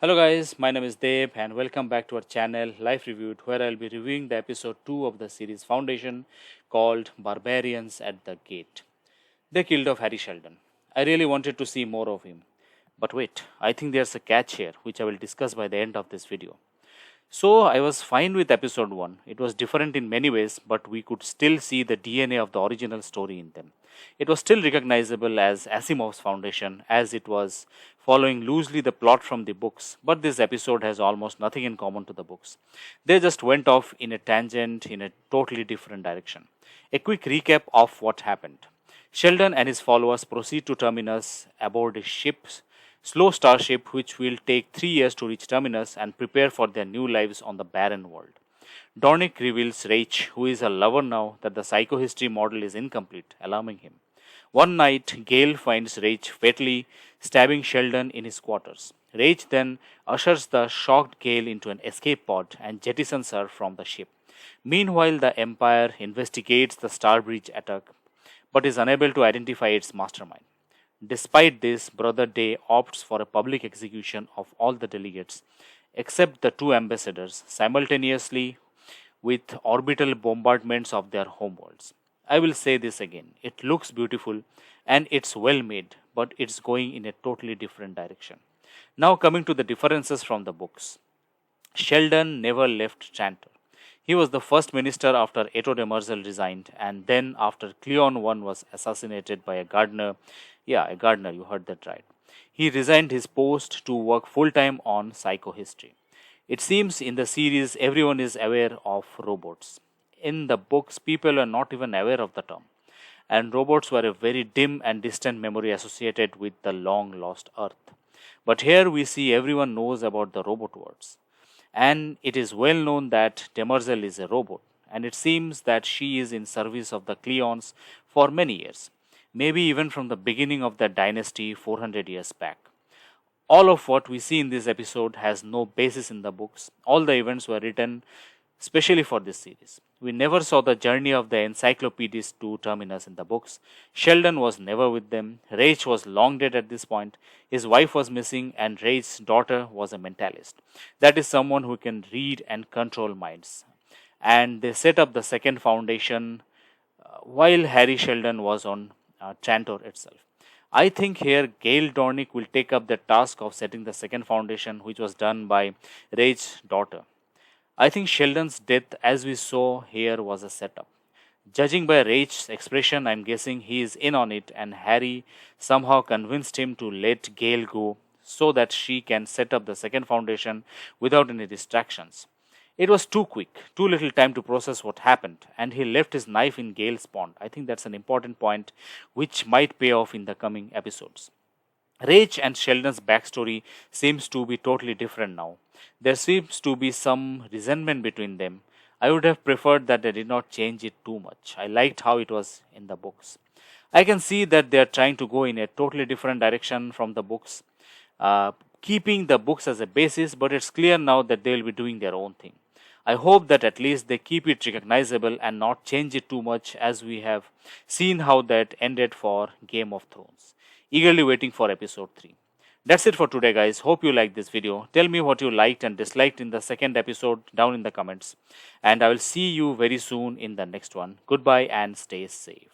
Hello guys, my name is Deb and welcome back to our channel Life Reviewed, where I'll be reviewing the episode 2 of the series Foundation called Barbarians at the Gate. They killed off Hari Seldon. I really wanted to see more of him. But wait, I think there's a catch here which I will discuss by the end of this video. So I was fine with episode 1. It was different in many ways, but we could still see the DNA of the original story in them. It was still recognizable as Asimov's Foundation, as it was following loosely the plot from the books, but this episode has almost nothing in common to the books. They just went off in a tangent in a totally different direction. A quick recap of what happened. Sheldon and his followers proceed to Terminus aboard a ship, slow starship which will take 3 years to reach Terminus and prepare for their new lives on the barren world. Dornick reveals Rach, who is a lover now, that the psychohistory model is incomplete, alarming him. One night, Gale finds Rach fatally stabbing Sheldon in his quarters. Rach then ushers the shocked Gale into an escape pod and jettisons her from the ship. Meanwhile, the Empire investigates the Starbridge attack but is unable to identify its mastermind. Despite this, Brother Day opts for a public execution of all the delegates except the two ambassadors simultaneously with orbital bombardments of their homeworlds. I will say this again. It looks beautiful and it's well made, but it's going in a totally different direction. Now coming to the differences from the books. Sheldon never left Trantor. He was the first minister after Eto Demerzel resigned, and then after Cleon I was assassinated by a gardener. Yeah, a gardener, you heard that right. He resigned his post to work full time on psychohistory. It seems in the series everyone is aware of robots. In the books, people are not even aware of the term, and robots were a very dim and distant memory associated with the long lost Earth. But here we see everyone knows about the robot words. And it is well known that Demerzel is a robot, and it seems that she is in service of the Cleons for many years, maybe even from the beginning of the dynasty 400 years back. All of what we see in this episode has no basis in the books. All the events were written specially for this series. We never saw the journey of the encyclopedists to Terminus in the books. Sheldon was never with them. Rach was long dead at this point. His wife was missing, and Rach's daughter was a mentalist. That is someone who can read and control minds. And they set up the second foundation while Hari Seldon was on Trantor itself. I think here Gale Dornick will take up the task of setting the second foundation, which was done by Rach's daughter. I think Sheldon's death, as we saw here, was a setup. Judging by Rach's expression, I'm guessing he is in on it, and Hari somehow convinced him to let Gale go so that she can set up the second foundation without any distractions. It was too quick, too little time to process what happened, and he left his knife in Gale's pond. I think that's an important point which might pay off in the coming episodes. Rach and Sheldon's backstory seems to be totally different now. There seems to be some resentment between them. I would have preferred that they did not change it too much. I liked how it was in the books. I can see that they are trying to go in a totally different direction from the books, keeping the books as a basis, but it's clear now that they will be doing their own thing. I hope that at least they keep it recognizable and not change it too much, as we have seen how that ended for Game of Thrones. Eagerly waiting for episode 3. That's it for today, guys. Hope you liked this video. Tell me what you liked and disliked in the second episode down in the comments. And I will see you very soon in the next one. Goodbye and stay safe.